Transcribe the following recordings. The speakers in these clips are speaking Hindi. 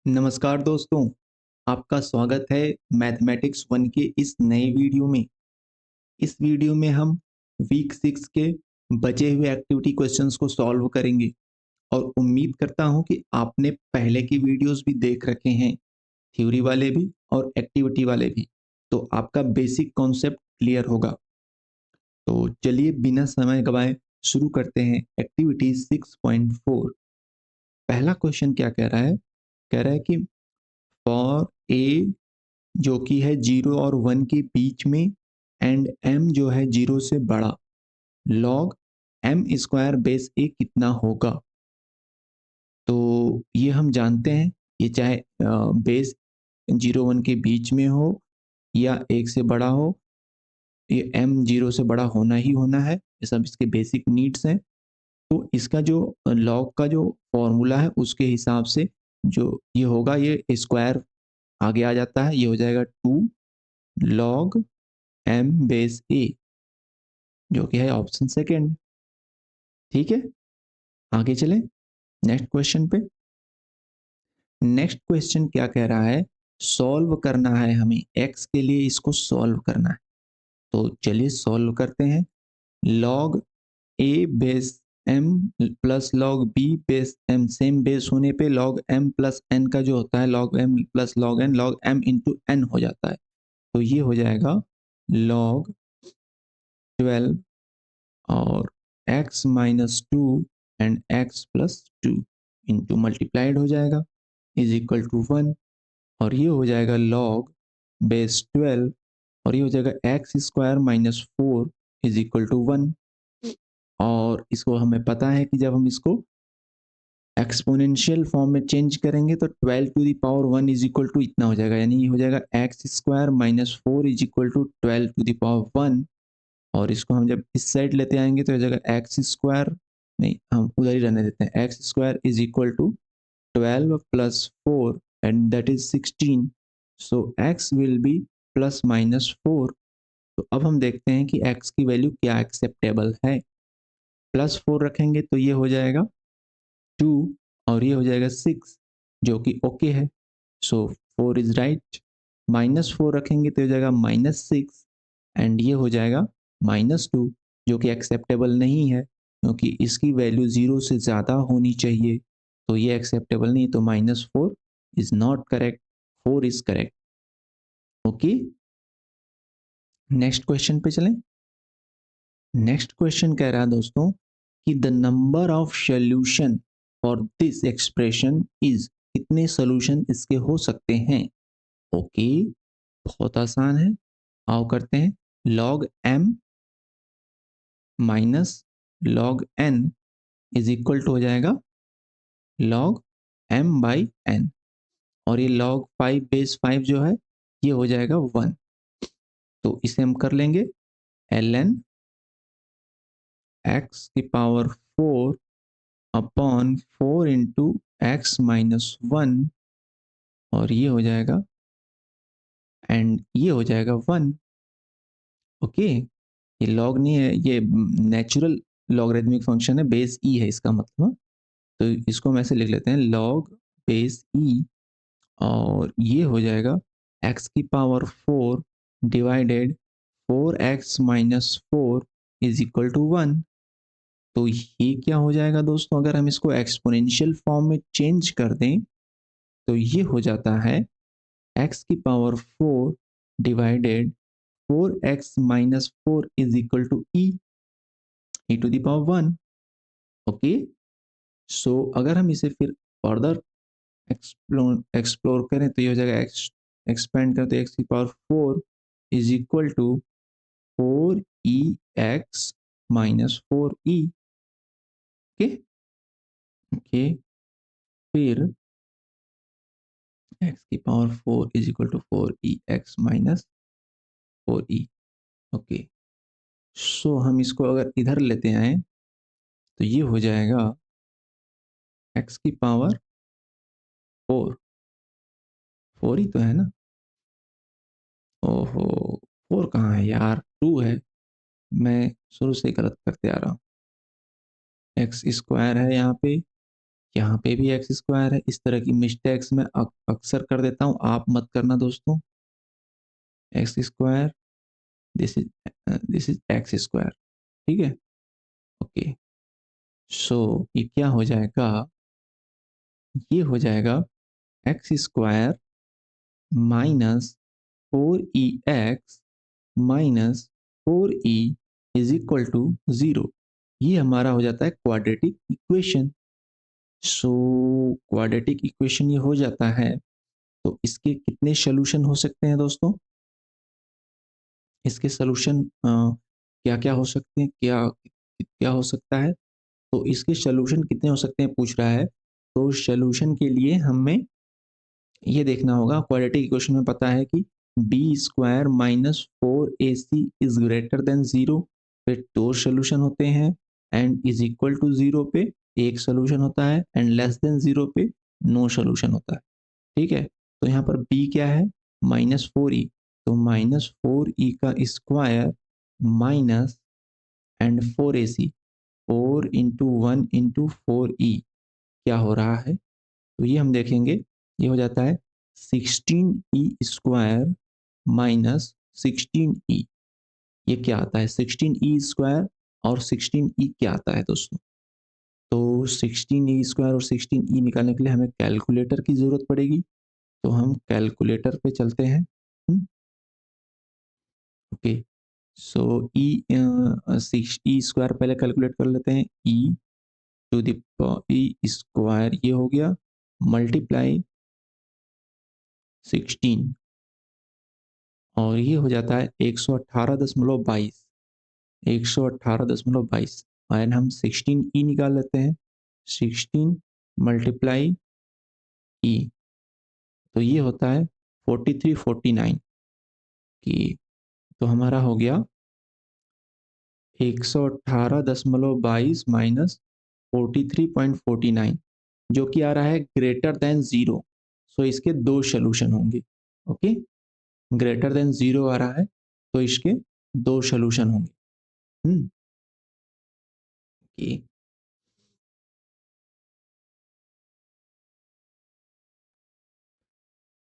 नमस्कार दोस्तों, आपका स्वागत है मैथमेटिक्स 1 के इस नए वीडियो में। इस वीडियो में हम वीक 6 के बचे हुए एक्टिविटी क्वेश्चंस को सॉल्व करेंगे और उम्मीद करता हूं कि आपने पहले की वीडियोस भी देख रखे हैं, थ्योरी वाले भी और एक्टिविटी वाले भी, तो आपका बेसिक कॉन्सेप्ट क्लियर होगा। तो चलिए बिना समय गवाए शुरू करते हैं एक्टिविटी 6.4। पहला क्वेश्चन क्या कह रहा है? कह रहा है कि फॉर ए जो कि है 0 और 1 के बीच में एंड m जो है 0 से बड़ा, log m स्क्वायर बेस ए कितना होगा? तो ये हम जानते हैं, ये चाहे बेस 0 1 के बीच में हो या 1 से बड़ा हो, ये m 0 से बड़ा होना ही होना है। ये सब इसके बेसिक नीड्स हैं। तो इसका जो log का जो फॉर्मूला है उसके हिसाब से जो ये होगा, ये स्क्वायर आगे आ जाता है, ये हो जाएगा 2 log m बेस ए, जो कि है ऑप्शन सेकेंड। ठीक है, आगे चलें नेक्स्ट क्वेश्चन पे। नेक्स्ट क्वेश्चन क्या कह रहा है? सॉल्व करना है हमें, x के लिए इसको सॉल्व करना है। तो चलिए सॉल्व करते हैं। log a base m plus log b base m, same base होने पे log m प्लस n का जो होता है log m plus log m into n हो जाता है। तो ये हो जाएगा log 12 और x minus 2 and x plus 2 into multiplied हो जाएगा इज इक्वल टू 1, और ये हो जाएगा log बेस 12 और ये हो जाएगा x square minus 4 is equal to 1। और इसको हमें पता है कि जब हम इसको एक्सपोनेंशियल फॉर्म में चेंज करेंगे तो 12 to the power 1 is equal to इतना हो जाएगा, यानी ये हो जाएगा x square minus 4 is equal to 12 to the power 1। और इसको हम जब इस साइड लेते आएंगे तो हो जाएगा एक्स स्क्वायर, नहीं हम उधर ही रहने देते हैं, x square is equal to 12 plus 4 and that is 16। So x will be plus minus 4। तो अब हम देखते हैं कि x की वैल्यू क्या एक्सेप्टेबल है। प्लस 4 रखेंगे तो ये हो जाएगा 2 और ये हो जाएगा 6, जो कि ओके है। सो 4 इज राइट। माइनस 4 रखेंगे तो हो जाएगा माइनस 6 एंड ये हो जाएगा माइनस 2, जो कि एक्सेप्टेबल नहीं है क्योंकि इसकी वैल्यू 0 से ज़्यादा होनी चाहिए। तो ये एक्सेप्टेबल नहीं, तो minus 4 is not correct, 4 is correct. Okay, next question पे चलें। नेक्स्ट क्वेश्चन कह रहा है दोस्तों कि the number of solution for this expression is, कितने सॉल्यूशन इसके हो सकते हैं? ओके, बहुत आसान है, आओ करते हैं। log m minus log n is equal to हो जाएगा log m बाई n, और ये log 5 बेस 5 जो है ये हो जाएगा 1। तो इसे हम कर लेंगे ln x की power 4 upon 4 into x minus 1, और ये हो जाएगा एंड ये हो जाएगा 1। ओके, ये लॉग नहीं है, ये नेचुरल लॉगरिथमिक फंक्शन है, बेस ई है इसका मतलब। तो इसको हम ऐसे लिख लेते हैं लॉग बेस ई, और ये हो जाएगा एक्स की power 4 divided 4x minus 4 is equal to 1। तो ये क्या हो जाएगा दोस्तों, अगर हम इसको एक्सपोनेंशियल फॉर्म में चेंज कर दें तो ये हो जाता है x की power 4 divided 4x minus 4 is equal to e to the power 1। Okay, so अगर हम इसे फिर फर्दर एक्सप्लोर करें तो ये हो जाएगा एक्सपेंड करें तो x की power 4 is equal to 4e x minus 4e। Okay okay, फिर x की power 4 is equal to 4e x minus 4e। Okay, so हम इसको अगर इधर लेते आए तो ये हो जाएगा x की पावर 4, 4 ही तो है ना? ओहो, 4 कहाँ है यार, 2 है। मैं शुरू से गलत करते आ रहा हूँ। एक्स स्क्वायर है यहाँ पे यहाँ पे भी एक्स स्क्वायर है। इस तरह की मिस्टेक्स मैं अक्सर कर देता हूँ, आप मत करना दोस्तों। X square, this is x square, ठीक है। ओके, सो ये क्या हो जाएगा, ये हो जाएगा x square minus 4EX minus 4E is equal to 0। ये हमारा हो जाता है quadratic equation. So quadratic equation ये हो जाता है, तो इसके कितने सॉल्यूशन हो सकते हैं दोस्तों? इसके सॉल्यूशन क्या क्या हो सकते हैं, क्या क्या हो सकता है? तो इसके सॉल्यूशन कितने हो सकते हैं पूछ रहा है। तो सॉल्यूशन के लिए हमें ये देखना होगा, क्वाड्रेटिक इक्वेशन में पता है कि b square minus 4AC is greater than 0 पे दो सॉल्यूशन होते हैं, एंड इज इक्वल टू 0 पे एक सॉल्यूशन होता है, एंड लेस देन 0 पे नो सॉल्यूशन होता है, ठीक है। तो यहाँ पर बी क्या है, -4E, तो -4E का square minus and 4AC, 4 × 1 × 4E क्या हो रहा है, तो ये हम देखेंगे। ये हो जाता है 16E स्क्वायर माइनस 16E। ये क्या आता है, 16E स्क्वायर और 16E क्या आता है दोस्तों? तो 16E स्क्वायर और 16E निकालने के लिए हमें कैलकुलेटर की जरूरत पड़ेगी, तो हम कैलकुलेटर पे चलते हैं। ओके, सो ई 6E स्क्वायर पहले कैलकुलेट कर लेते हैं। ई स्क्वायर ये हो गया मल्टीप्लाई 16, और ये हो जाता है 118.22, 118.22, एंड हम 16E निकाल लेते हैं। 16 मल्टीप्लाई ई, तो ये होता है 4349 की, तो हमारा हो गया 118.22 माइनस 43.49, जो कि आ रहा है ग्रेटर देन 0। सो इसके दो सॉल्यूशन होंगे। ओके, ग्रेटर देन 0 आ रहा है, तो इसके दो सॉल्यूशन होंगे। ओके,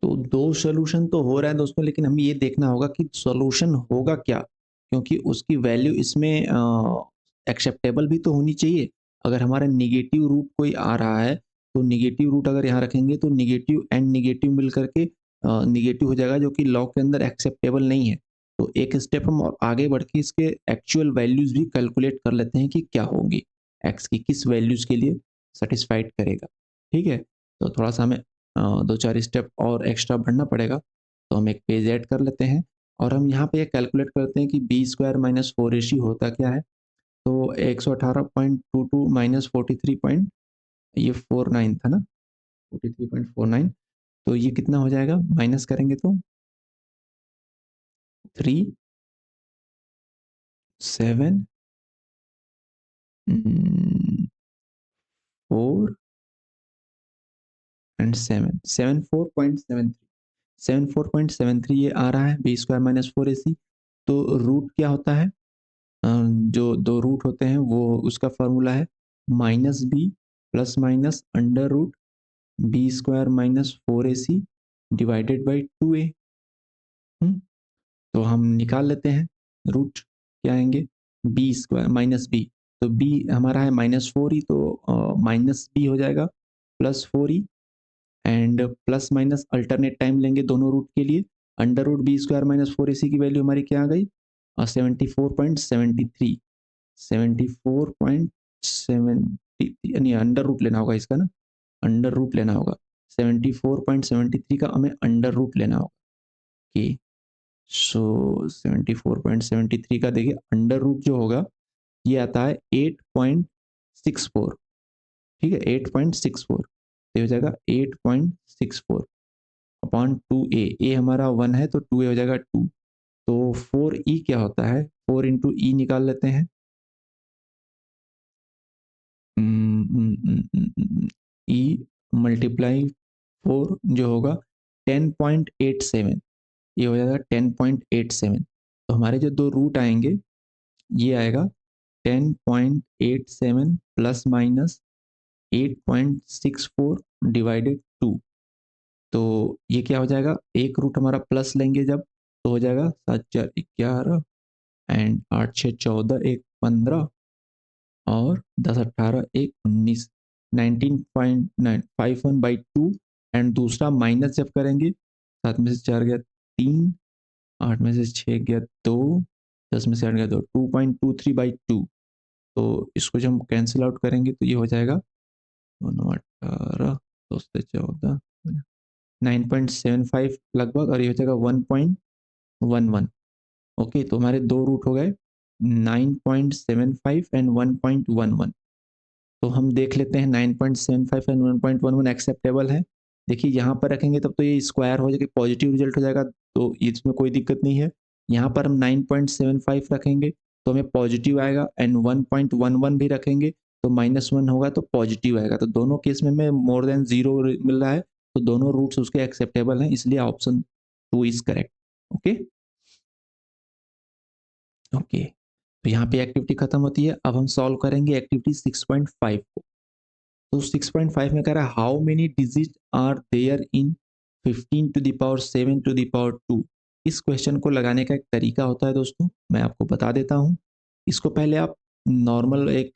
तो दो सॉल्यूशन तो हो रहा है दोस्तों, लेकिन हमें ये देखना होगा कि सॉल्यूशन होगा क्या, क्योंकि उसकी वैल्यू इसमें एक्सेप्टेबल भी तो होनी चाहिए। अगर हमारा निगेटिव रूट कोई आ रहा है, तो निगेटिव रूट अगर यहाँ रखेंगे तो निगेटिव एंड निगेटिव मिल करके निगेटिव हो जाएगा, जो कि लॉग के अंदर एक्सेप्टेबल नहीं है। तो एक स्टेप हम और आगे बढ़ के इसके एक्चुअल वैल्यूज भी कैलकुलेट कर लेते हैं कि क्या होंगी, एक्स की किस वैल्यूज के लिए सेटिस्फाइड करेगा, ठीक है। तो थोड़ा सा हमें दो चार स्टेप और एक्स्ट्रा बढ़ना पड़ेगा, तो हम एक पेज ऐड कर लेते हैं, और हम यहाँ पे ये कैलकुलेट करते हैं कि बी स्क्वायर माइनस 4AC होता क्या है। तो 118.22 माइनस 43 पॉइंट, ये 49 था ना, 43.49, तो ये कितना हो जाएगा, माइनस करेंगे तो 3 7 4 एंड 7 74.73 ये आ रहा है बी स्क्वायर माइनस 4AC। तो रूट क्या होता है, जो दो रूट होते हैं वो उसका फॉर्मूला है -b plus minus under root b square minus 4AC divided by 2a। तो हम निकाल लेते हैं रूट, क्या आएंगे, बी स्क्वायर माइनस बी, तो बी हमारा है -4E, तो माइनस बी हो जाएगा +4E, and plus minus alternate time लेंगे दोनों रूट के लिए। Under root b square minus 4AC की वैल्यू हमारी क्या आ गई, 74.73, 74.70, यानी अंडर रूट लेना होगा इसका ना, अंडर रूट लेना होगा 74.73 का, हमें अंडर रूट लेना होगा कि, सो 74.73 का देखिए अंडर रूट जो होगा ये आता है 8.64, ठीक है, 8.64, तो हो जाएगा 8.64 अपॉन 2a, हमारा 1 है तो 2a हो जाएगा 2, तो 4E क्या होता है, 4 × E निकाल लेते हैं। ई मल्टीप्लाई 4 जो होगा 10.87, ये हो जाएगा 10.87, तो हमारे जो दो रूट आएंगे ये आएगा 10.87 प्लस माइनस 8.64 डिवाइडेड 2। तो ये क्या हो जाएगा, एक रूट हमारा प्लस लेंगे जब तो हो जाएगा 7 4 11 एंड 8 6 14 1 15 और 10 18 1 19, 19.951/2। एंड दूसरा माइनस जब करेंगे, 7 में से 4 गया 3, 8 में से 6 गया 2, 10 में से 8 गया 2, 2.23/2। तो इसको जब हम कैंसिल आउट करेंगे तो ये हो जाएगा 2 9 18 2 से 14 9.75 लगभग, और ये हो जाएगा 1.11। ओके, तो हमारे दो रूट हो गए 9.75 एंड 1.11। तो हम देख लेते हैं 9.75 एंड 1.11 एक्सेप्टेबल है। देखिए यहाँ पर रखेंगे तब तो ये स्क्वायर हो जाएगा, पॉजिटिव रिजल्ट हो जाएगा, तो इसमें कोई दिक्कत नहीं है। यहाँ पर हम 9.75 रखेंगे तो हमें पॉजिटिव आएगा, एंड 1.11 भी रखेंगे तो -1 होगा तो पॉजिटिव आएगा। तो दोनों केस में हमें मोर देन 0 मिल रहा है, तो दोनों रूट्स उसके एक्सेप्टेबल हैं, इसलिए option 2 is correct. Okay okay, तो यहाँ पे एक्टिविटी खत्म होती है। अब हम सॉल्व करेंगे एक्टिविटी 6.5 को। तो 6.5 में कह रहा है how many digit are there in 15⁷ इस क्वेश्चन को लगाने का एक तरीका होता है दोस्तों, मैं आपको बता देता हूँ। इसको पहले आप नॉर्मल एक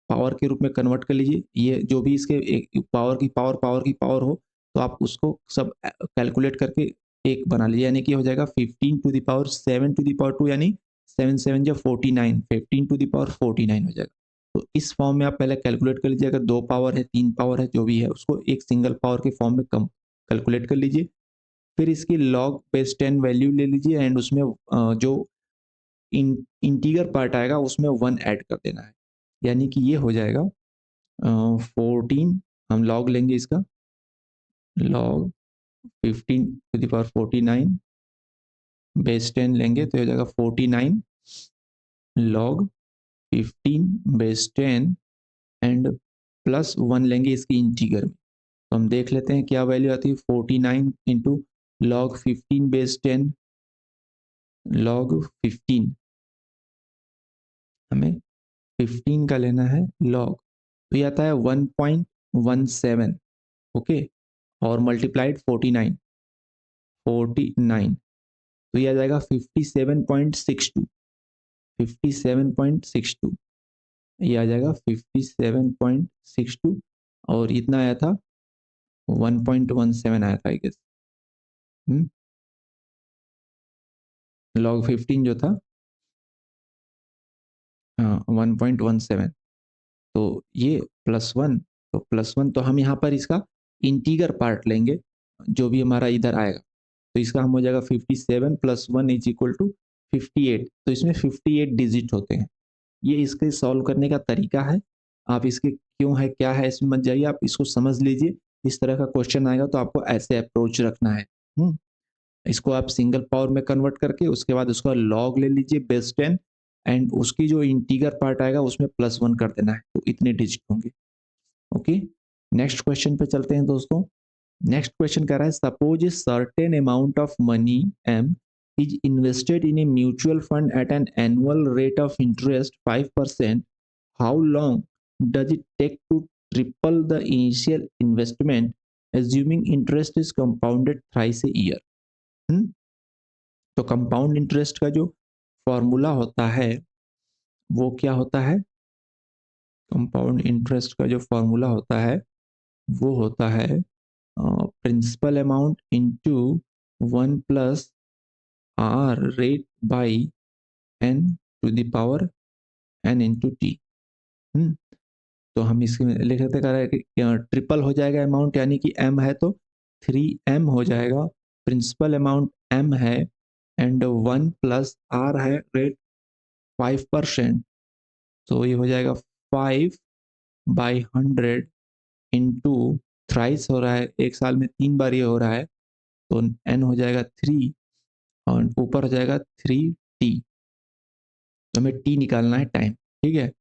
पावर के रूप में कन्वर्ट कर लीजिए। ये जो भी इसके एक पावर हो, तो आप उसको सब कैलकुलेट करके एक बना लीजिए, यानी कि हो जाएगा 15⁷ यानी 7 7 जो 49, 15⁴ हो जाएगा। तो इस फॉर्म में आप पहले कैलकुलेट कर लीजिए, अगर 2 पावर है 3 पावर है जो भी है उसको एक सिंगल पावर के फॉर्म में कम कैलकुलेट कर लीजिए। फिर इसकी लॉग बेस 10 वैल्यू ले लीजिए, एंड उसमें जो इंटीगर पार्ट आएगा उसमें 1 ऐड कर देना है, यानी कि ये हो जाएगा 14। हम लॉग लेंगे इसका, लॉग 15⁴ बेस 10 लेंगे तो हो जाएगा 49 लॉग 15 बेस 10 एंड +1 लेंगे इसकी इंटीगर में। तो हम देख लेते हैं क्या वैल्यू आती है, 49 इंटू लॉग 15 बेस 10 लॉग 15, हमें 15 का लेना है लॉग, तो ये आता है 1.17। ओके, और मल्टीप्लाइड 49 तो ये आ जाएगा 57.62, 57.62, ये आ जाएगा 57.62, और इतना आया था 1.17 आया था आई गेस। लॉग 15 जो था, हाँ 1.17, तो ये +1, तो +1 तो हम यहाँ पर इसका इंटीगर पार्ट लेंगे जो भी हमारा इधर आएगा, तो इसका हम हो जाएगा 57 + 1 = 58। तो इसमें 58 डिजिट होते हैं। ये इसके सॉल्व करने का तरीका है। आप इसके क्यों है क्या है इसमें मत जाइए, आप इसको समझ लीजिए। इस तरह का क्वेश्चन आएगा तो आपको ऐसे अप्रोच रखना है। इसको आप सिंगल पावर में कन्वर्ट करके उसके बाद उसका लॉग ले लीजिए बेस 10, एंड उसकी जो इंटीगर पार्ट आएगा उसमें +1 कर देना है, तो इतने डिजिट होंगे। ओके, नेक्स्ट क्वेश्चन पे चलते हैं दोस्तों। नेक्स्ट क्वेश्चन कह रहा है suppose a certain amount of money M is invested in a mutual fund at an annual rate of interest 5%, how long does it take to triple the initial investment assuming interest is compounded thrice a year। तो कंपाउंड इंटरेस्ट का जो फॉर्मूला होता है वो क्या होता है, कंपाउंड इंटरेस्ट का जो फॉर्मूला होता है वो होता है principal amount into 1 + r rate by n⁴ n into t. तो हम इसमें लिख सकते हैं कि ट्रिपल हो जाएगा अमाउंट, यानी कि m है तो 3m हो जाएगा, प्रिंसिपल अमाउंट m है, एंड 1 + r है रेट 5%, तो ये हो जाएगा 5/100 इंटू थ्राइस हो रहा है, एक साल में 3 बार ये हो रहा है, तो n हो जाएगा 3 और ऊपर हो जाएगा 3t। तो हमें t निकालना है टाइम, ठीक है।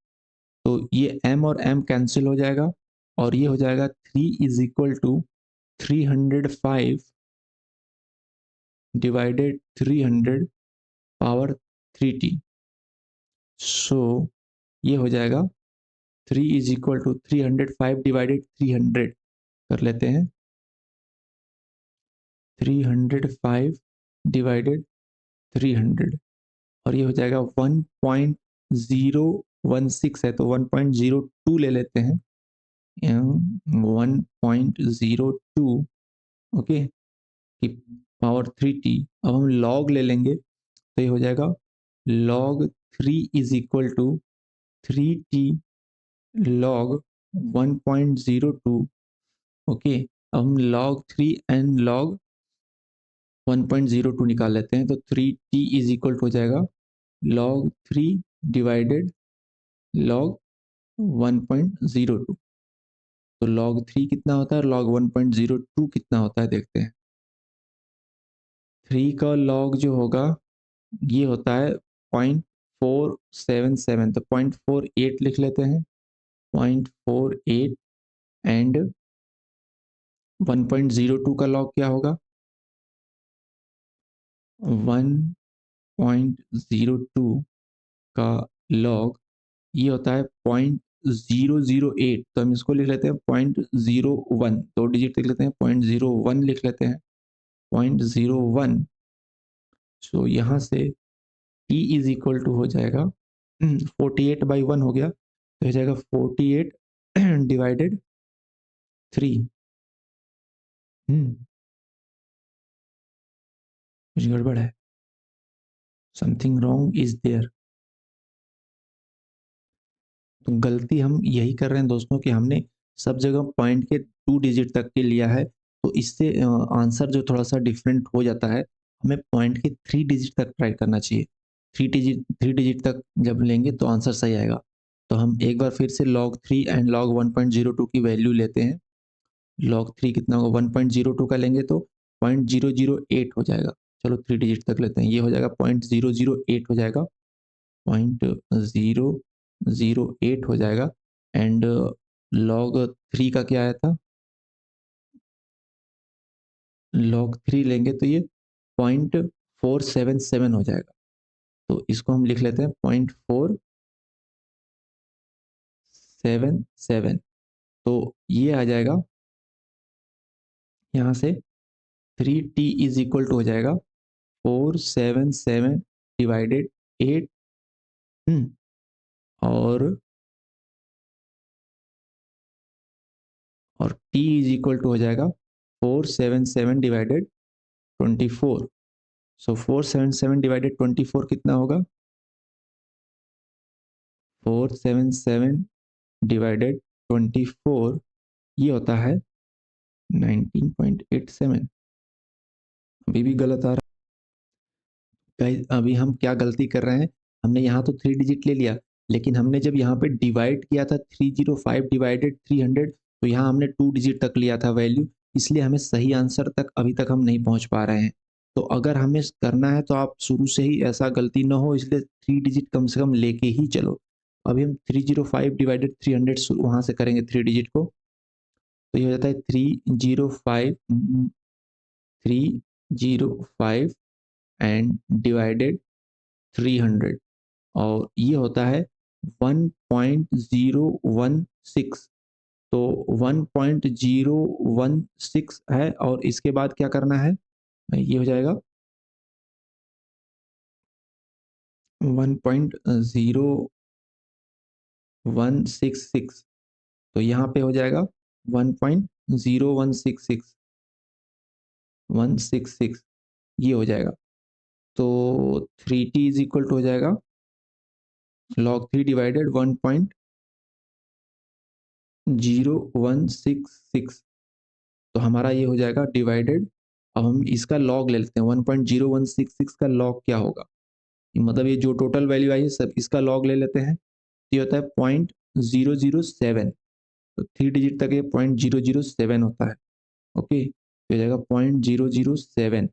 तो ये m और m कैंसिल हो जाएगा, और ये हो जाएगा 3 = 305 डिवाइडेड 300 पावर 3t। सो ये हो जाएगा 3 इज इक्वल टू 305 डिवाइडेड 300 कर लेते हैं। 305 डिवाइडेड 300 और ये हो जाएगा 1.016 है तो 1.02 ले लेते हैं। 1.02 ओके की पावर 3t। अब हम log ले लेंगे तो ये हो जाएगा log 3 is equal to 3t log 1.02। Okay अब हम log 3 एंड log 1.02 निकाल लेते हैं तो 3t इज इक्वल टू हो जाएगा log 3 डिवाइडेड log 1.02। तो log 3 कितना होता है और log 1.02 कितना होता है देखते हैं। 3 का log जो होगा ये होता है 0.477 तो 0.48 लिख लेते हैं। 0.48 एंड 1.02 का log क्या होगा 1.02 का log ये होता है 0.008 तो हम इसको लिख लेते हैं 0.01 दो डिजिट लिख लेते हैं 0.01 लिख लेते हैं 0.01। सो यहाँ से t इज इक्वल टू हो जाएगा 48/1 हो गया तो हो जाएगा 48 डिवाइडेड 3। कुछ गड़बड़ है, समथिंग रॉन्ग इज देयर। तो गलती हम यही कर रहे हैं दोस्तों कि हमने सब जगह पॉइंट के 2 डिजिट तक के लिया है तो इससे आंसर जो थोड़ा सा डिफरेंट हो जाता है। हमें पॉइंट के 3 डिजिट तक ट्राई करना चाहिए। 3 डिजिट तक जब लेंगे तो आंसर सही आएगा। तो हम एक बार फिर से log 3 एंड log 1.02 की वैल्यू लेते हैं। log 3 कितना होगा 1.02 का लेंगे तो 0.008 हो जाएगा। चलो 3 डिजिट तक लेते हैं, ये हो जाएगा 0.008 हो जाएगा। 0.008 हो जाएगा एंड log 3 का क्या आया था log 3 लेंगे तो ये 0.477 हो जाएगा। तो इसको हम लिख लेते हैं 0.477 तो ये आ जाएगा यहाँ से 3t इज इक्वल टू हो जाएगा 477 डिवाइडेड 8 और t इज इक्वल टू हो जाएगा 477 डिवाइडेड 24। सो 477 डिवाइडेड 24 कितना होगा 477 डिवाइडेड 24 ये होता है 19.87। अभी भी गलत आ रहा है गाइस। अभी हम क्या गलती कर रहे हैं, हमने यहाँ तो 3 डिजिट ले लिया लेकिन हमने जब यहाँ पे डिवाइड किया था 305 डिवाइडेड 300 तो यहाँ हमने 2 डिजिट तक लिया था वैल्यू, इसलिए हमें सही आंसर तक अभी तक हम नहीं पहुँच पा रहे हैं। तो अगर हमें करना है तो आप शुरू से ही ऐसा गलती ना हो इसलिए 3 डिजिट कम से कम लेके ही चलो। अभी हम 305 डिवाइडेड 300 वहाँ से करेंगे 3 डिजिट को तो ये हो जाता है 305 एंड डिवाइडेड 300 और ये होता है 1.016। तो 1.016 है और इसके बाद क्या करना है ये हो जाएगा 1.0166 तो यहाँ पे हो जाएगा 1.0166166 ये हो जाएगा। तो 3t इज इक्वल टू हो जाएगा log 3 डिवाइडेड 1.0166 तो हमारा ये हो जाएगा डिवाइडेड। अब हम इसका log ले लेते हैं 1.0166 का log क्या होगा, मतलब ये जो टोटल वैल्यू आई है सब इसका log ले लेते हैं। ये होता है 0.007 तो 3 डिजिट तक ये 0.007 होता है। ओके तो हो जाएगा 0.007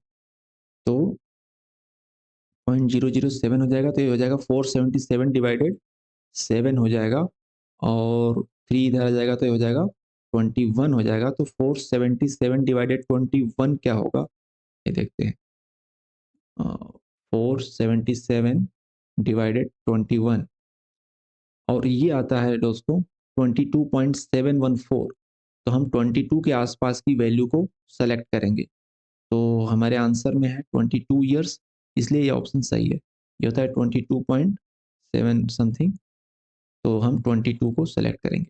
तो 0.007 हो जाएगा तो ये हो जाएगा 477 डिवाइडेड 7 हो जाएगा और 3 इधर आ जाएगा तो ये हो जाएगा 21 हो जाएगा। तो 477 डिवाइडेड 21 क्या होगा ये देखते हैं। 477 डिवाइडेड 21 और ये आता है दोस्तों 22.714, तो हम 22 के आसपास की वैल्यू को सेलेक्ट करेंगे। तो हमारे आंसर में है 22 ईयर्स, इसलिए ये ऑप्शन सही है। ये होता है 22.7 समथिंग, तो हम 22 को सेलेक्ट करेंगे।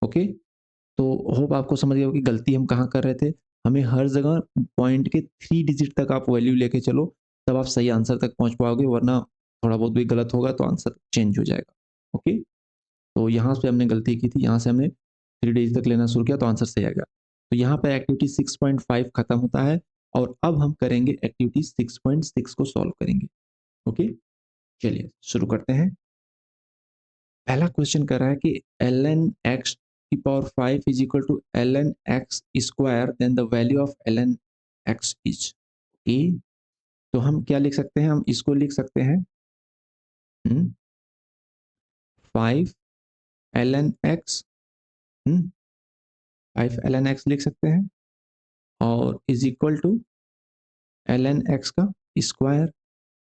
ओके, तो होप आपको समझ गया कि गलती हम कहाँ कर रहे थे। हमें हर जगह पॉइंट के 3 डिजिट तक आप वैल्यू लेके चलो, तब आप सही आंसर तक पहुँच पाओगे, वरना थोड़ा बहुत भी गलत होगा तो आंसर चेंज हो जाएगा। ओके, तो यहाँ पे हमने गलती की थी, यहाँ से हमने 3 डिजिट तक लेना शुरू किया तो आंसर सही आ गया। तो यहाँ पे एक्टिविटी 6.5 खत्म होता है और अब हम करेंगे एक्टिविटी 6.6 को सॉल्व करेंगे। ओके, चलिए शुरू करते हैं। पहला क्वेश्चन कर रहा है कि ln x की पावर 5 is equal to ln x square, then the value of ln x is a. तो हम क्या लिख सकते हैं, हम इसको लिख सकते हैं 5 ln x, 5 ln x लिख सकते हैं, और is equal to ln x का स्क्वायर,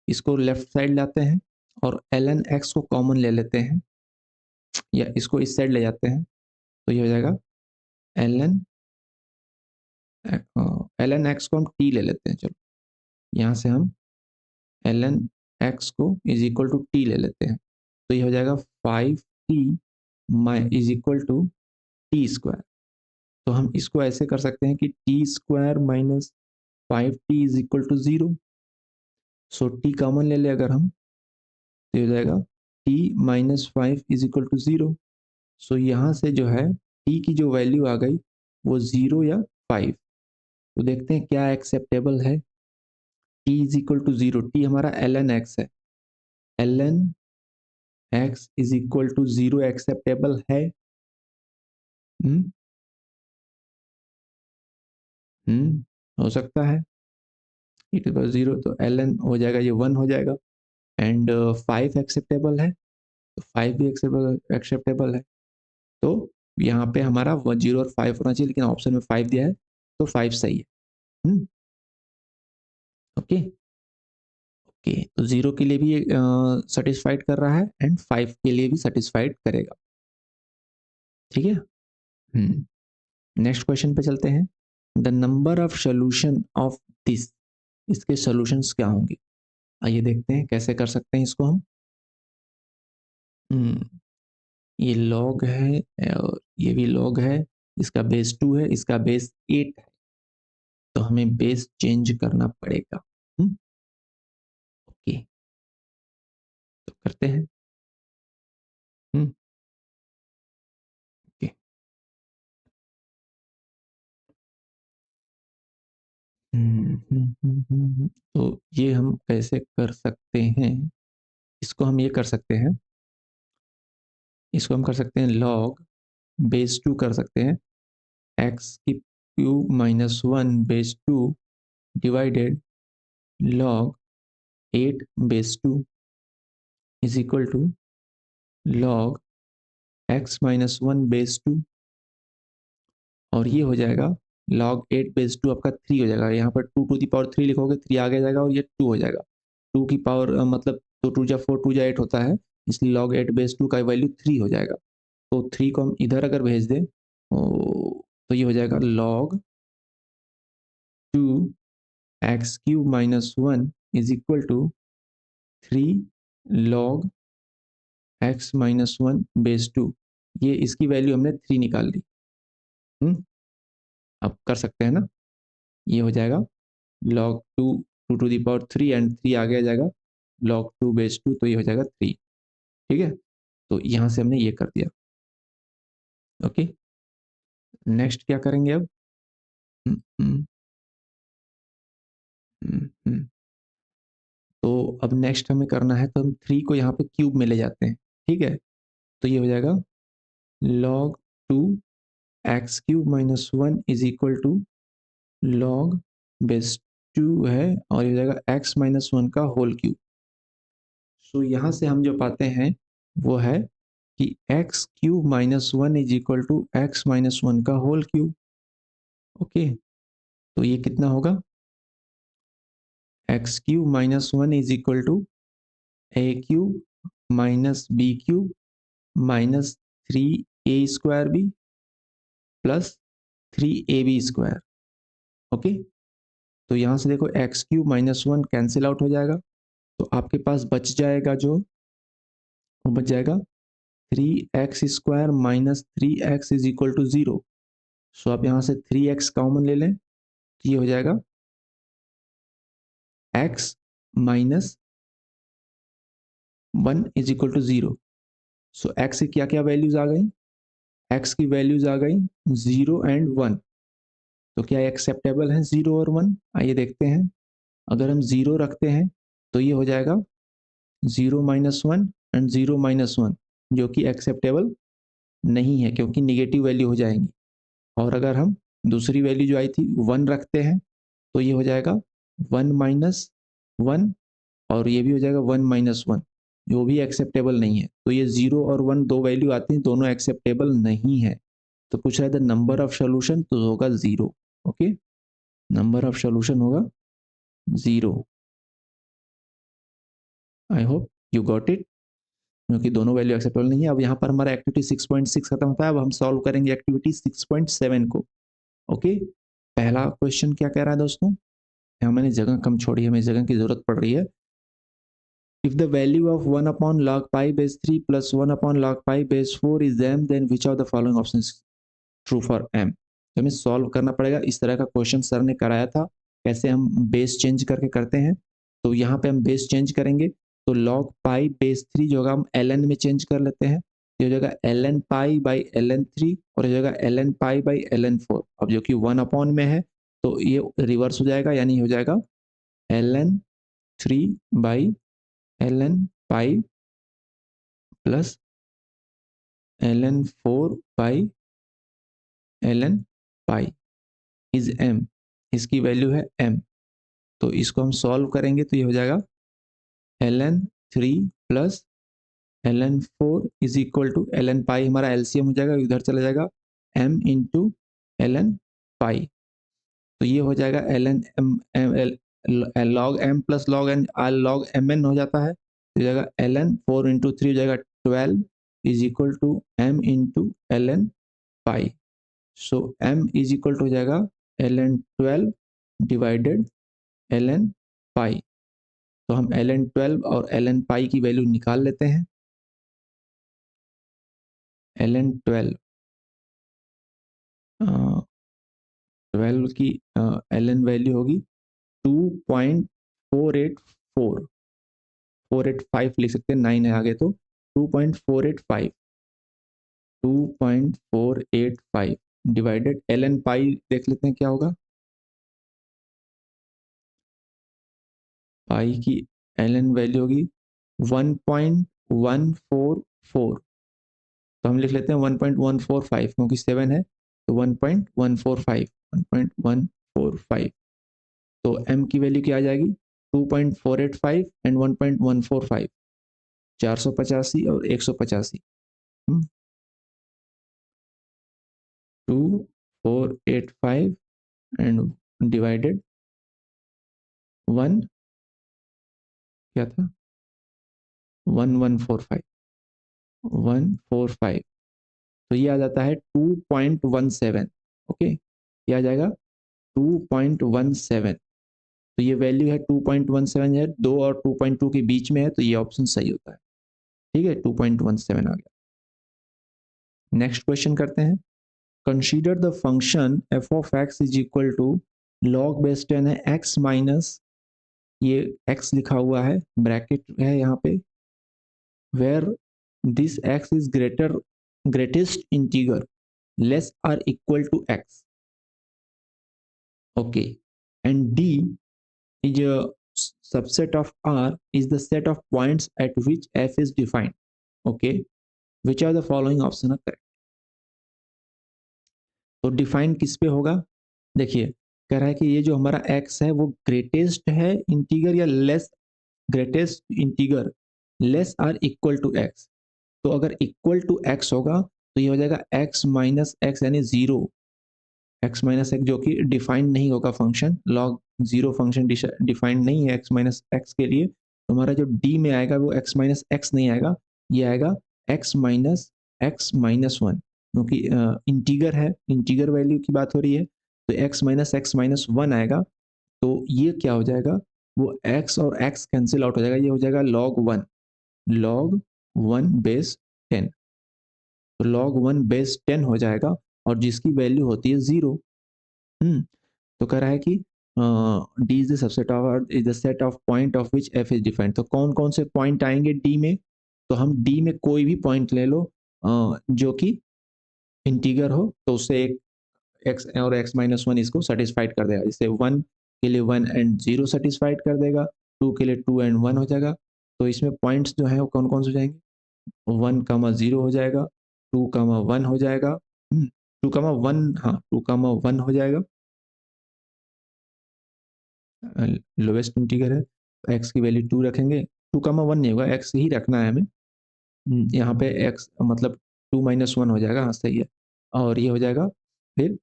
इसको लेफ्ट साइड लाते हैं और ln x को कॉमन ले लेते हैं, या इसको इस साइड ले जाते हैं, तो ये हो जाएगा ln ln x को हम t ले लेते हैं। चलो यहाँ से हम ln x को इज इक्वल टू टी ले लेते हैं, तो ये हो जाएगा 5t is equal to t square. तो हम इसको ऐसे कर सकते हैं कि t square minus 5t is equal to 0। So t common ले ले अगर हम, तो ये हो जाएगा t minus 5 is equal to 0। So यहाँ से जो है t की जो वैल्यू आ गई वो 0 या 5। तो देखते हैं क्या एक्सेप्टेबल है। t is equal to 0, t हमारा ln x है, ln x is equal to 0 acceptable है। हम्म हो सकता है e टू पावर 0, तो ln हो जाएगा, ये 1 हो जाएगा। एंड 5 एक्सेप्टेबल है, तो 5 भी एक्सेप्टेबल एक्सेप्टेबल है। तो यहाँ पे हमारा 0 और 5 होना चाहिए, लेकिन ऑप्शन में 5 दिया है तो 5 सही है। ओके ओके, तो 0 के लिए भी सेटिस्फाइड कर रहा है एंड 5 के लिए भी सेटिस्फाइड करेगा। ठीक है। नेक्स्ट क्वेश्चन पे चलते हैं। The number of solution of this, इसके सॉल्यूशंस क्या होंगे, आइए देखते हैं कैसे कर सकते हैं इसको हम। हम्म, ये लॉग है और ये भी लॉग है, इसका बेस 2 है, इसका बेस 8 है, तो हमें बेस चेंज करना पड़ेगा। ओके, तो करते हैं। हम्म ओके, तो ये हम कैसे कर सकते हैं, इसको हम ये कर सकते हैं, इसको हम कर सकते हैं लॉग बेस 2 कर सकते हैं, एक्स की cube minus 1 base 2 divided log 8 base 2 is equal to log x minus 1 base 2, और ये हो जाएगा log 8 बेस 2 आपका 3 हो जाएगा। यहाँ पर 2 टू दी पावर 3 लिखोगे, 3 आगे जाएगा और ये 2 हो जाएगा। 2 की पावर मतलब 2 टू जा 4, 2 जा 8 होता है, इसलिए log 8 बेस 2 का वैल्यू 3 हो जाएगा। तो 3 को हम इधर अगर भेज दें तो ये हो जाएगा log 2 x cube minus 1 is equal to 3 log x minus 1 base 2। ये इसकी वैल्यू हमने 3 निकाल ली। अब कर सकते हैं ना, ये हो जाएगा log 2 2 to the power 3 and 3 आगे आ जाएगा log 2 बेस 2, तो ये हो जाएगा 3। ठीक है, तो यहाँ से हमने ये कर दिया। ओके, नेक्स्ट क्या करेंगे अब। हम्म, हम्म, हम्म। तो अब नेक्स्ट हमें करना है, तो हम 3 को यहाँ पे क्यूब में ले जाते हैं। ठीक है, तो ये हो जाएगा log 2 x cube minus 1 is equal to log base 2 है, और ये हो जाएगा एक्स माइनस 1 का होल क्यूब। सो यहाँ से हम जो पाते हैं वो है कि x cube minus 1 is equal to x minus 1 का होल क्यूब। ओके, तो ये कितना होगा, x cube minus 1 is equal to a cube minus b cube minus 3 a square b plus 3ab²। Okay, तो यहाँ से देखो x³ माइनस 1 कैंसिल आउट हो जाएगा, तो आपके पास बच जाएगा जो, वो बच जाएगा 3x² minus 3x is equal to 0। So आप यहाँ से 3x कॉमन ले लें, तो ये हो जाएगा x minus 1 is equal to 0। So x की क्या क्या वैल्यूज आ गई, x की वैल्यूज आ गई 0 एंड 1। तो क्या एक्सेप्टेबल है 0 और 1? आइए देखते हैं। अगर हम 0 रखते हैं तो ये हो जाएगा 0 माइनस 1 एंड 0 माइनस 1, जो कि एक्सेप्टेबल नहीं है क्योंकि निगेटिव वैल्यू हो जाएंगी। और अगर हम दूसरी वैल्यू जो आई थी 1 रखते हैं तो ये हो जाएगा 1 माइनस 1, और ये भी हो जाएगा 1 माइनस 1, जो भी एक्सेप्टेबल नहीं है। तो ये 0 और 1 दो वैल्यू आती हैं, दोनों एक्सेप्टेबल नहीं है। तो पूछ रहा है द नंबर ऑफ सोल्यूशन, तो होगा 0। ओके, नंबर ऑफ सोल्यूशन होगा 0। I hope you got it, क्योंकि दोनों वैल्यू एक्सेप्टेबल नहीं है। अब यहाँ पर हमारा एक्टिविटी 6.6 खत्म होता है। अब हम सॉल्व करेंगे एक्टिविटी 6.7 को। ओके, पहला क्वेश्चन क्या कह रहा है दोस्तों, यहाँ मैंने जगह कम छोड़ी है, हमें जगह की जरूरत पड़ रही है। If the value of 1 upon log pi base 3 plus 1 upon log pi base 4 is m, then which of the following options is true for m? तो हमें सॉल्व करना पड़ेगा। इस तरह का क्वेश्चन सर ने कराया था, कैसे हम बेस चेंज करके करते हैं। तो यहाँ पे हम बेस चेंज करेंगे, तो log pi base 3 जो होगा हम ln में चेंज कर लेते हैं, ये हो जाएगा ln pi बाई ln3, और ये हो जाएगा ln pi बाई ln4। अब जो कि 1 अपॉन में है तो ये रिवर्स हो जाएगा, यानी हो जाएगा ln3 by ln pi plus ln4 by ln pi is m, इसकी वैल्यू है m। तो इसको हम सॉल्व करेंगे तो ये हो जाएगा ln3 plus ln4 is equal to ln pi, हमारा एलसीएम हो जाएगा, इधर चला जाएगा m इंटू ln pi। तो ये हो जाएगा ln log m plus log n log mn हो जाता है, तो हो जाएगा ln 4 इंटू 3 हो जाएगा 12 is equal to m into ln pi। So m is equal to हो जाएगा ln 12 डिवाइडेड ln pi। तो हम ln 12 और ln pi की वैल्यू निकाल लेते हैं। ln 12 12 की ln वैल्यू होगी 2.484, 485 लिख सकते हैं, 9 है आगे, तो 2.485, 2.485 डिवाइडेड ln पाई देख लेते हैं क्या होगा। पाई की ln वैल्यू होगी 1.144, तो हम लिख लेते हैं 1.145, क्योंकि 7 है तो 1.145, 1.145। तो m की वैल्यू क्या आ जाएगी 2.485 एंड 1.145, 485 और 185, 2485 एंड डिवाइडेड 1 क्या था 1145, 145, तो ये आ जाता है 2.17। ओके, ये आ जाएगा 2.17। तो ये वैल्यू है 2.17 है, 2 और 2.2 के बीच में है, तो ये ऑप्शन सही होता है। ठीक है, 2.17 आ गया। नेक्स्ट क्वेश्चन करते हैं। Consider the function f of x is equal to log base 10 है x माइनस, ये x लिखा हुआ है, ब्रैकेट है यहाँ पे, where this x is greatest integer less or equal to x। Okay, and d is a subset of R is the set of points at which f is defined. Okay, which are the following option are correct? तो डिफाइन किस पे होगा, देखिए कह रहा है कि ये जो हमारा x है वो ग्रेटेस्ट है इंटीगर या less, greatest integer less or equal to x। तो अगर इक्वल टू x होगा तो ये हो जाएगा x माइनस एक्स यानी 0, x माइनस एक्स जो कि डिफाइंड नहीं होगा फंक्शन, लॉग 0 फंक्शन डिफाइंड नहीं है x माइनस एक्स के लिए। तो हमारा जो d में आएगा वो x माइनस एक्स नहीं आएगा, ये आएगा x माइनस एक्स माइनस 1। क्योंकि इंटीगर है, इंटीगर वैल्यू की बात हो रही है, तो x माइनस वन आएगा। तो ये क्या हो जाएगा, वो x और x कैंसिल आउट हो जाएगा, ये हो जाएगा log 1 बेस 10। तो log 1 बेस 10 हो जाएगा, और जिसकी वैल्यू होती है 0। तो कह रहा है कि D is the subset of is the set of point of which F is defined. तो कौन कौन से पॉइंट आएंगे डी में, तो हम डी में कोई भी पॉइंट ले लो जो कि इंटीगर हो, तो उससे एक एक्स और एक्स माइनस वन इसको सेटिस्फाइड कर देगा। जैसे वन के लिए वन एंड जीरो सेटिस्फाइड कर देगा, टू के लिए टू एंड वन हो जाएगा। तो इसमें पॉइंट्स जो है वो कौन कौन से हो जाएंगे, 1, 0 हो जाएगा, 2, 1 हो जाएगा, 2, 1, हाँ 2, 1 हो जाएगा, लोवेस्ट इंटीगर है, एक्स की वैल्यू 2 रखेंगे, 2, 1 नहीं होगा, एक्स ही रखना है हमें। यहाँ पे एक्स मतलब 2, - 1 हो जाएगा, हाँ सही है। और ये हो जाएगा फिर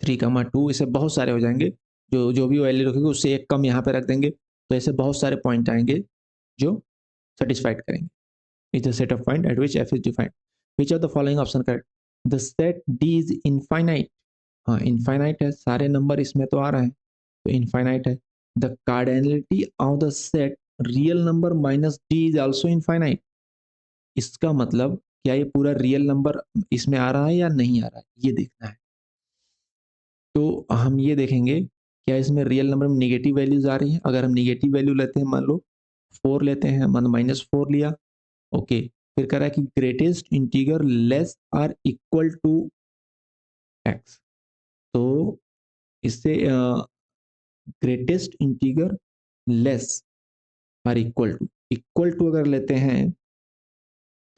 3, 2, इसे बहुत सारे हो जाएंगे, जो जो भी वैल्यू रखेंगे उससे एक कम यहाँ पे रख देंगे, तो ऐसे बहुत सारे पॉइंट आएंगे जो सेटिस्फाइड करेंगे। Is the set of point eight which F is defined. Which of the following option correct, the set D is infinite. हाँ इनफाइनाइट है, सारे नंबर इसमें तो आ रहे हैं, तो इनफाइनाइट है। The cardinality of the set real number minus D is also infinite. इसका मतलब क्या ये पूरा रियल नंबर इसमें आ रहा है या नहीं आ रहा है, ये देखना है। तो हम ये देखेंगे क्या इसमें रियल नंबर में निगेटिव वैल्यूज आ रही हैं। अगर हम निगेटिव वैल्यू लेते हैं, मान लो 4 लेते हैं, मान -4 लिया, ओके। फिर कह रहा है कि greatest integer less or equal to x. तो इससे greatest integer less or equal to अगर लेते हैं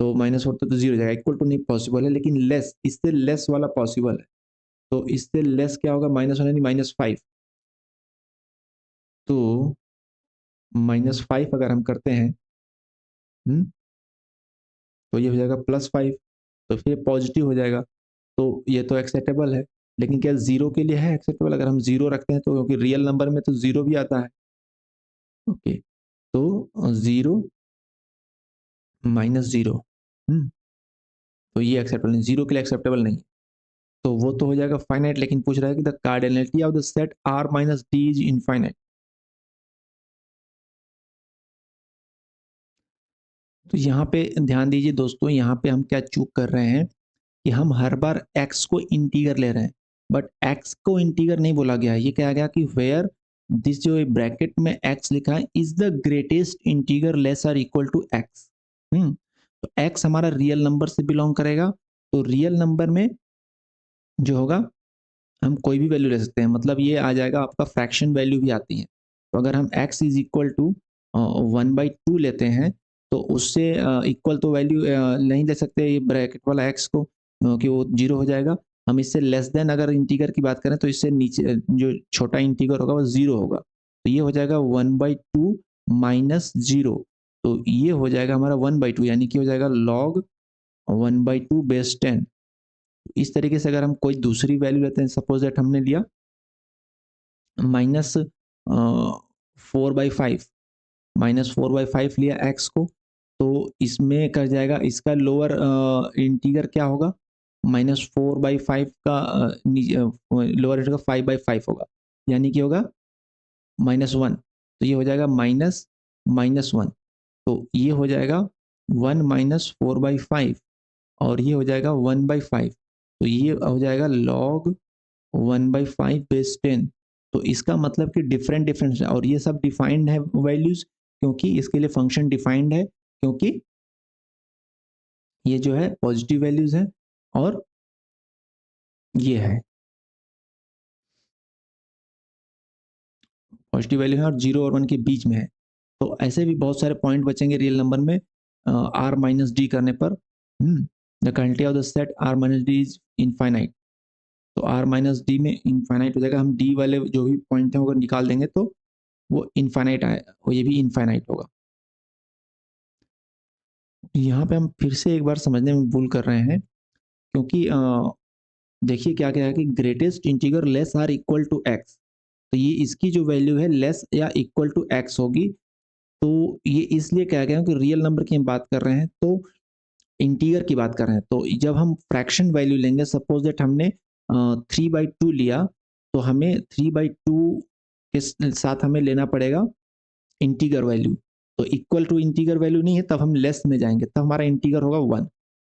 तो -4 तो 0 हो जाएगा, इक्वल टू नहीं पॉसिबल है, लेकिन लेस, इससे लेस वाला पॉसिबल है। तो इससे लेस क्या होगा, -1 यानी -5। तो -5 अगर हम करते हैं, हम्म, तो ये हो जाएगा +5, तो फिर पॉजिटिव हो जाएगा। तो ये तो एक्सेप्टेबल है, लेकिन क्या जीरो के लिए है एक्सेप्टेबल, अगर हम जीरो रखते हैं तो, क्योंकि रियल नंबर में तो जीरो भी आता है, ओके। तो 0 - 0, तो ये एक्सेप्टेबल नहीं, जीरो के लिए एक्सेप्टेबल नहीं। तो वो तो हो जाएगा फाइनाइट, लेकिन पूछ रहा है कि the cardinality of the set R minus D is infinite. तो यहाँ पे ध्यान दीजिए दोस्तों, यहाँ पे हम क्या चूक कर रहे हैं कि हम हर बार x को इंटीगर ले रहे हैं, बट x को इंटीगर नहीं बोला गया है। ये कहा गया कि वेयर दिस जो ब्रैकेट में x लिखा है is the greatest integer less or equal to x। तो x हमारा रियल नंबर से बिलोंग करेगा, तो रियल नंबर में जो होगा हम कोई भी वैल्यू ले सकते हैं, मतलब ये आ जाएगा आपका फ्रैक्शन वैल्यू भी आती है। तो अगर हम x इज इक्वल टू 1/2 लेते हैं, तो उससे इक्वल तो वैल्यू नहीं ले सकते ये ब्रैकेट वाला x को, कि वो 0 हो जाएगा। हम इससे लेस देन अगर इंटीगर की बात करें तो इससे नीचे जो छोटा इंटीगर होगा वो 0 होगा, तो ये हो जाएगा 1/2 माइनस 0। तो ये हो जाएगा हमारा 1/2, यानी कि हो जाएगा log 1/2 बेस 10। इस तरीके से अगर हम कोई दूसरी वैल्यू लेते हैं, सपोज दैट हमने लिया -4/5, -4/5 लिया x को, तो इसमें कर जाएगा इसका लोअर इंटीगर क्या होगा, -4/5 का लोअर इंटीगर 5/5 होगा, यानी कि होगा -1। तो ये हो जाएगा -1, तो ये हो जाएगा 1 - 4/5, और ये हो जाएगा 1/5। तो ये हो जाएगा log 1/5 बेस 10। तो इसका मतलब कि डिफरेंट डिफरेंट है, और ये सब डिफाइंड है वैल्यूज, क्योंकि इसके लिए फंक्शन डिफाइंड है, क्योंकि ये जो है पॉजिटिव वैल्यूज है और ये है पॉजिटिव वैल्यू है, और 0 और 1 के बीच में है। तो ऐसे भी बहुत सारे पॉइंट बचेंगे रियल नंबर में आर माइनस डी करने पर। The quantity of the set R minus D is infinite. तो आर माइनस डी में इनफाइनाइट हो जाएगा, हम डी वाले जो भी पॉइंट हैं अगर निकाल देंगे तो वो इनफाइनाइट आए, और ये भी इनफाइनाइट होगा। यहाँ पे हम फिर से एक बार समझने में भूल कर रहे हैं, क्योंकि देखिए क्या क्या है कि greatest integer less or equal to x. तो ये इसकी जो वैल्यू है लेस या इक्वल टू एक्स होगी। तो ये इसलिए कहा गया कि रियल नंबर की हम बात कर रहे हैं, तो इंटीगर की बात कर रहे हैं, तो जब हम फ्रैक्शन वैल्यू लेंगे, सपोज दैट हमने 3/2 लिया, तो हमें 3/2 के साथ हमें लेना पड़ेगा इंटीगर वैल्यू। तो इक्वल टू इंटीगर वैल्यू नहीं है, तब हम लेस में जाएंगे, तब हमारा इंटीगर होगा 1।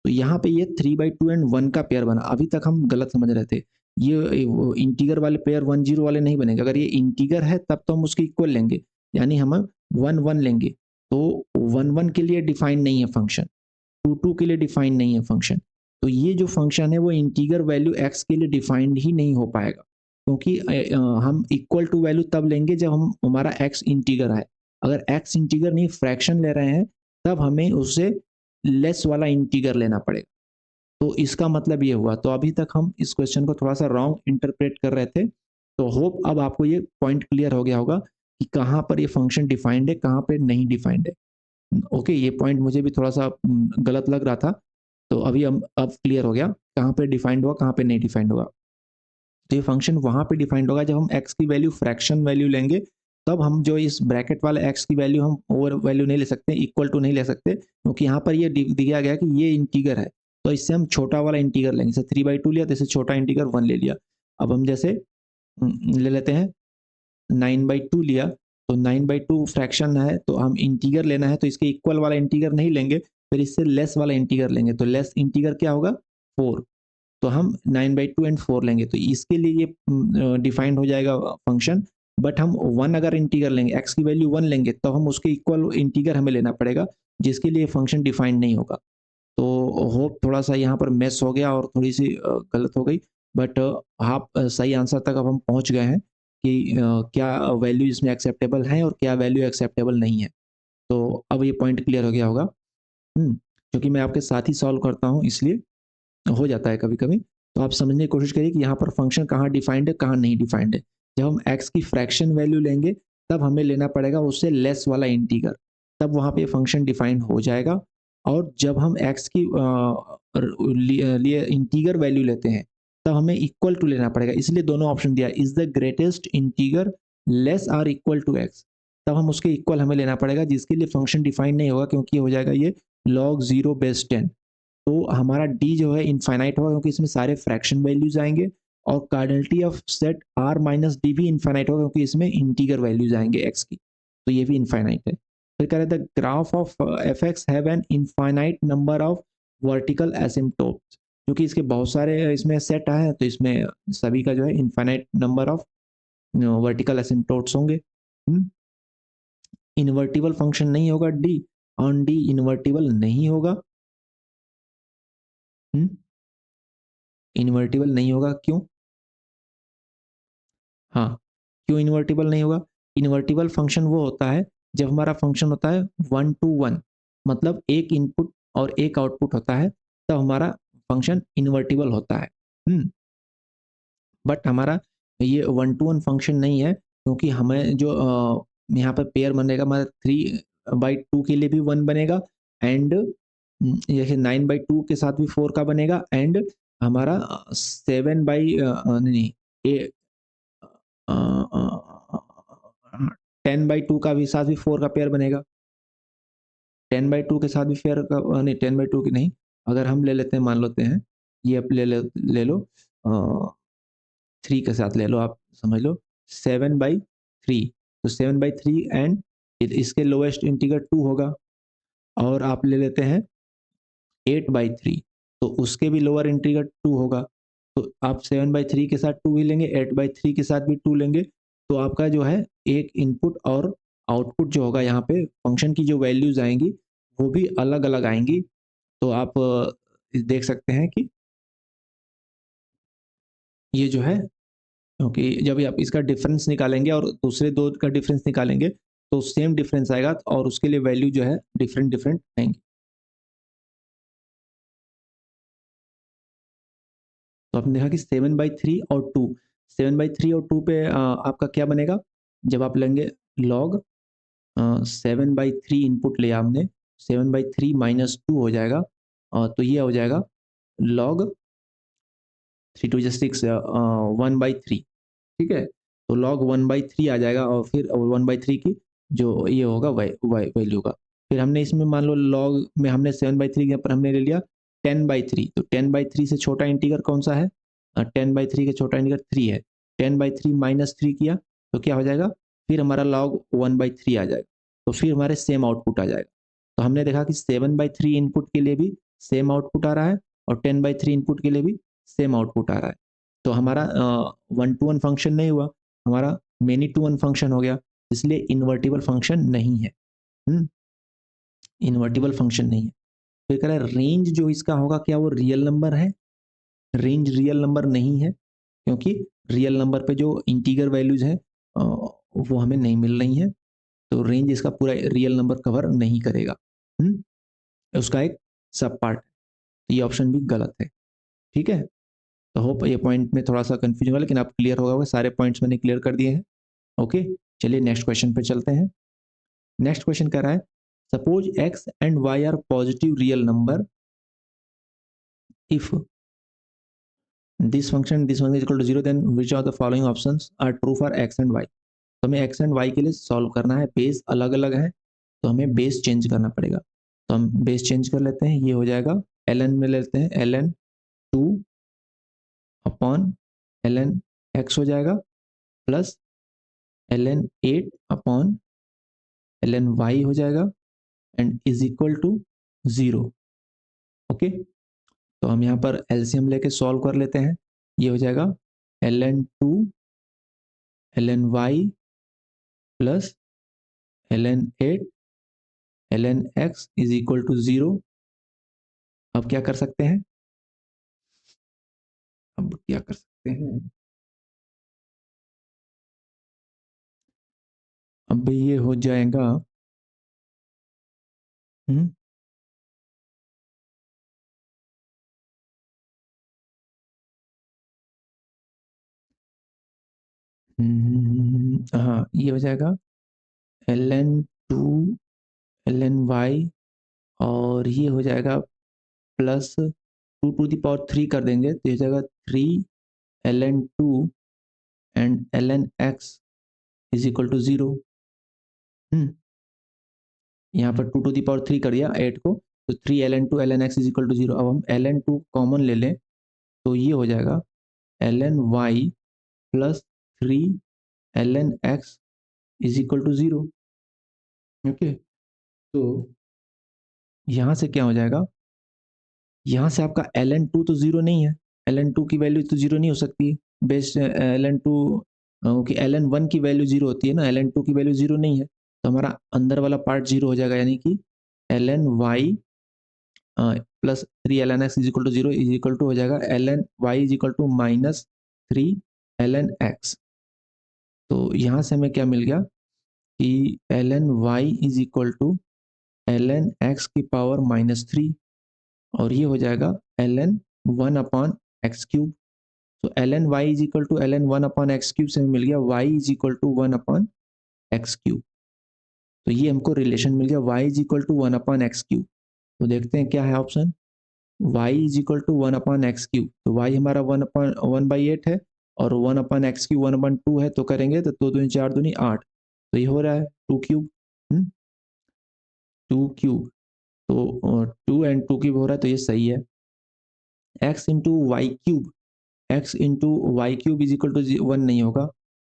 तो यहाँ पे ये 3/2 एंड 1 का पेयर बना। अभी तक हम गलत समझ रहे थे, ये इंटीगर वाले पेयर 1 0 वाले नहीं बनेंगे। अगर ये इंटीगर है तब तो हम उसके इक्वल लेंगे, यानी हम 1 1 लेंगे। तो 1 1 के लिए डिफाइन नहीं है फंक्शन, 2 2 के लिए डिफाइन नहीं है फंक्शन। तो ये जो फंक्शन है वो इंटीगर वैल्यू x के लिए डिफाइंड ही नहीं हो पाएगा, क्योंकि हम इक्वल टू वैल्यू तब लेंगे जब हम हमारा x इंटीगर है। अगर x इंटीगर नहीं फ्रैक्शन ले रहे हैं, तब हमें उससे लेस वाला इंटीगर लेना पड़ेगा। तो इसका मतलब ये हुआ। तो अभी तक हम इस क्वेश्चन को थोड़ा सा रॉन्ग इंटरप्रेट कर रहे थे। तो होप अब आपको ये पॉइंट क्लियर हो गया होगा कि कहाँ पर ये फंक्शन डिफाइंड है, कहाँ पर नहीं डिफाइंड है। ओके, ये पॉइंट मुझे भी थोड़ा सा गलत लग रहा था, तो अभी हम अब क्लियर हो गया कहाँ पे डिफाइंड हुआ, कहाँ पे नहीं डिफाइंड हुआ। तो ये फंक्शन वहाँ पे डिफाइंड होगा जब हम x की वैल्यू फ्रैक्शन वैल्यू लेंगे, तब हम जो इस ब्रैकेट वाले x की वैल्यू हम ओवर वैल्यू नहीं ले सकते, इक्वल टू नहीं ले सकते, क्योंकि यहाँ पर ये दिया गया कि ये इंटीगर है। तो इससे हम छोटा वाला इंटीगर लेंगे, जैसे 3/2 लिया तो इससे छोटा इंटीगर 1 ले लिया। अब हम जैसे ले लेते हैं 9/2 लिया, तो 9/2 फ्रैक्शन है, तो हम इंटीगर लेना है, तो इसके इक्वल वाला इंटीगर नहीं लेंगे, फिर इससे लेस वाला इंटीगर लेंगे। तो लेस इंटीगर क्या होगा 4, तो हम 9/2 एंड 4 लेंगे। तो इसके लिए ये डिफाइंड हो जाएगा फंक्शन। बट हम 1 अगर इंटीगर लेंगे, x की वैल्यू 1 लेंगे, तो हम उसके इक्वल इंटीगर हमें लेना पड़ेगा, जिसके लिए फंक्शन डिफाइंड नहीं होगा। तो होप थोड़ा सा यहाँ पर मेस हो गया और थोड़ी सी गलत हो गई, बट आप सही आंसर तक अब हम पहुँच गए हैं कि क्या वैल्यू इसमें एक्सेप्टेबल है और क्या वैल्यू एक्सेप्टेबल नहीं है। तो अब ये पॉइंट क्लियर हो गया होगा। क्योंकि मैं आपके साथ ही सॉल्व करता हूँ, इसलिए हो जाता है कभी-कभी। तो आप समझने की कोशिश करिए कि यहाँ पर फंक्शन कहाँ डिफाइंड है, कहाँ नहीं डिफाइंड है। जब हम x की फ्रैक्शन वैल्यू लेंगे, तब हमें लेना पड़ेगा उससे लेस वाला इंटीगर, तब वहाँ पे फंक्शन डिफाइंड हो जाएगा। और जब हम x की लिए इंटीगर वैल्यू लेते हैं, तब हमें इक्वल टू लेना पड़ेगा। इसलिए दोनों ऑप्शन दिया, is the greatest integer less or equal to x, तब हम उसके इक्वल हमें लेना पड़ेगा, जिसके लिए फंक्शन डिफाइंड नहीं होगा, क्योंकि हो जाएगा ये log 0 बेस 10। तो हमारा डी जो है इनफाइनाइट होगा, क्योंकि इसमें सारे फ्रैक्शन वैल्यूज आएंगे। और cardinality of set R minus D भी इनफाइनाइट होगा, क्योंकि इसमें इंटीगर वैल्यूज आएंगे एक्स की, तो ये भी इनफाइनाइट है। फिर कह रहे थे graph of F x have an infinite number of vertical asymptotes, क्योंकि इसके बहुत सारे इसमें सेट आए, तो इसमें सभी का जो है infinite number of vertical asymptotes होंगे। इन्वर्टिबल फंक्शन नहीं होगा डी, ऑन डी इन्वर्टिबल नहीं होगा। इन्वर्टिबल नहीं होगा क्यों? हाँ, क्यों इन्वर्टिबल नहीं होगा? इन्वर्टिबल फंक्शन वो होता है जब हमारा फंक्शन होता है 1 to 1, मतलब एक इनपुट और एक आउटपुट होता है, तब हमारा फंक्शन इन्वर्टिबल होता है। बट हमारा ये 1 to 1 फंक्शन नहीं है, क्योंकि हमें जो यहाँ पर पेयर बनेगा, हमारा 3/2 के लिए भी 1 बनेगा, एंड जैसे 9/2 के साथ भी 4 का बनेगा, एंड हमारा नहीं, 10/2 का भी साथ भी 4 का पेयर बनेगा। 10/2 के साथ भी पेयर का नहीं, 10/2 की नहीं, अगर हम ले लेते हैं, मान लेते हैं ये आप ले लो 3 के साथ ले लो, आप समझ लो 7/3, तो 7/3 एंड इसके लोएस्ट इंटीगर 2 होगा। और आप ले लेते हैं 8/3, तो उसके भी लोअर इंटीगर 2 होगा। तो आप 7/3 के साथ 2 ही लेंगे, 8/3 के साथ भी 2 लेंगे, तो आपका जो है एक इनपुट और आउटपुट जो होगा, यहाँ पे फंक्शन की जो वैल्यूज आएंगी वो भी अलग अलग आएंगी। तो आप देख सकते हैं कि ये जो है, क्योंकि जब आप इसका डिफरेंस निकालेंगे और दूसरे दो का डिफरेंस निकालेंगे, तो सेम डिफरेंस आएगा, और उसके लिए वैल्यू जो है डिफरेंट डिफरेंट आएंगी। तो आपने देखा कि 7/3 और 2, 7/3 और 2 पे आपका क्या बनेगा, जब आप लेंगे log 7/3 इनपुट लिया हमने, 7/3 माइनस 2 हो जाएगा, तो ये हो जाएगा log 3 2 6 1/3, ठीक है। तो log 1/3 आ जाएगा, और फिर 1/3 की जो ये होगा वैल्यू होगा, फिर हमने इसमें मान लो लॉग में हमने 7/3 के पर हमने ले लिया 10/3, तो 10/3 से छोटा इंटीगर कौन सा है? 10/3 का छोटा इंटीगर 3 है। 10/3 माइनस 3 किया तो क्या हो जाएगा? फिर हमारा लॉग 1/3 आ जाएगा, तो फिर हमारे सेम आउटपुट आ जाएगा। तो हमने देखा कि 7/3 इनपुट के लिए भी सेम आउटपुट आ रहा है और 10/3 इनपुट के लिए भी सेम आउटपुट आ रहा है। तो हमारा 1-to-1 फंक्शन नहीं हुआ, हमारा मेनी टू वन फंक्शन हो गया, इसलिए इन्वर्टिबल फंक्शन नहीं है। इन्वर्टिबल फंक्शन नहीं है। तो कह रहा है रेंज जो इसका होगा क्या वो रियल नंबर है? रेंज रियल नंबर नहीं है, क्योंकि रियल नंबर पे जो इंटीगर वैल्यूज है वो हमें नहीं मिल रही हैं, तो रेंज इसका पूरा रियल नंबर कवर नहीं करेगा। उसका एक सब पार्ट, ये ऑप्शन भी गलत है। ठीक है, तो होप ये पॉइंट में थोड़ा सा कंफ्यूजन हुआ, लेकिन आप क्लियर होगा, सारे पॉइंट्स मैंने क्लियर कर दिए हैं। ओके, चलिए नेक्स्ट क्वेश्चन पे चलते हैं। नेक्स्ट क्वेश्चन कह रहा है suppose x and y are positive real number if this function is equal to 0 then which of the following options are true for x and y। तो हमें x एंड y के लिए सॉल्व करना है, बेस अलग अलग है तो हमें बेस चेंज करना पड़ेगा। तो हम बेस चेंज कर लेते हैं, ये हो जाएगा ln में लेते हैं, ln 2 अपॉन ln x हो जाएगा plus ln 8 upon ln y हो जाएगा and is equal to 0। Okay, तो हम यहाँ पर एलसीएम लेके सॉल्व कर लेते हैं, ये हो जाएगा ln 2 ln y plus ln 8 ln x is equal to 0। अब क्या कर सकते हैं? अब क्या कर सकते हैं? अब ये हो जाएगा हम्म हाँ, ये हो जाएगा ln 2 ln y और ये हो जाएगा प्लस 2 to the power 3 कर देंगे तो ये हो जाएगा 3 ln 2 and ln x is equal to 0। यहाँ पर 2 to the power 3 कर दिया 8 को, तो 3 ln 2 ln x is equal to 0। अब हम ln 2 कॉमन ले लें तो ये हो जाएगा ln y plus 3 ln x is equal to 0। Okay, तो यहाँ से क्या हो जाएगा? यहाँ से आपका ln 2 तो 0 नहीं है, ln 2 की वैल्यू तो 0 नहीं हो सकती, बेस ln 2 ओके ln 1 की वैल्यू 0 होती है ना, ln 2 की वैल्यू 0 नहीं है, तो हमारा अंदर वाला पार्ट 0 हो जाएगा, यानी कि ln y plus 3 ln x is equal to 0 is equal to हो जाएगा ln y is equal to -3 ln x। तो यहाँ से हमें क्या मिल गया कि ln y is equal to ln x की पावर -3 और ये हो जाएगा ln 1 अपॉन एक्स क्यूब। तो ln y is equal to ln 1 upon x cube से हमें मिल गया y is equal to 1 upon x cube. तो ये हमको रिलेशन मिल गया y is equal to 1 upon x cube. तो देखते हैं क्या है option, y is equal to 1 upon x cube, तो y हमारा 1/8 है और 1 अपॉन एक्स क्यूब 1/2 है, तो करेंगे तो 2 दूनी 4 दूनी 8, तो ये हो रहा है 2 क्यूब। 2 क्यूब, तो 2 एंड 2 क्यूब हो रहा है, तो ये सही है। x into y cube, x into y cube is equal to 1 नहीं होगा,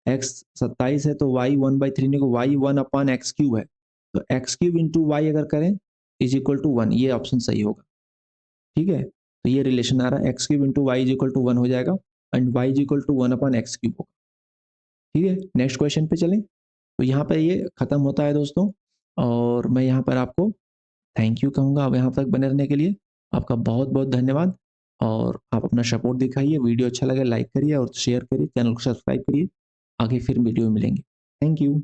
x 27 है तो y 1/3 नहीं होगा, y 1 अपॉन एक्स क्यूब है, तो एक्स क्यूब इंटू वाई अगर करें इज इक्वल टू 1, ये ऑप्शन सही होगा। ठीक है, तो ये रिलेशन आ रहा है x cube into y is equal to 1 हो जाएगा and y is equal to 1 upon x cube होगा। ठीक है, नेक्स्ट क्वेश्चन पे चलें। तो यहाँ पर ये खत्म होता है दोस्तों, और मैं यहाँ पर आपको थैंक यू कहूँगा अब यहाँ तक बने रहने के लिए। आपका बहुत बहुत धन्यवाद, और आप अपना सपोर्ट दिखाइए, वीडियो अच्छा लगे लाइक करिए और शेयर करिए, चैनल को सब्सक्राइब करिए। आगे फिर वीडियो में मिलेंगे। Thank you.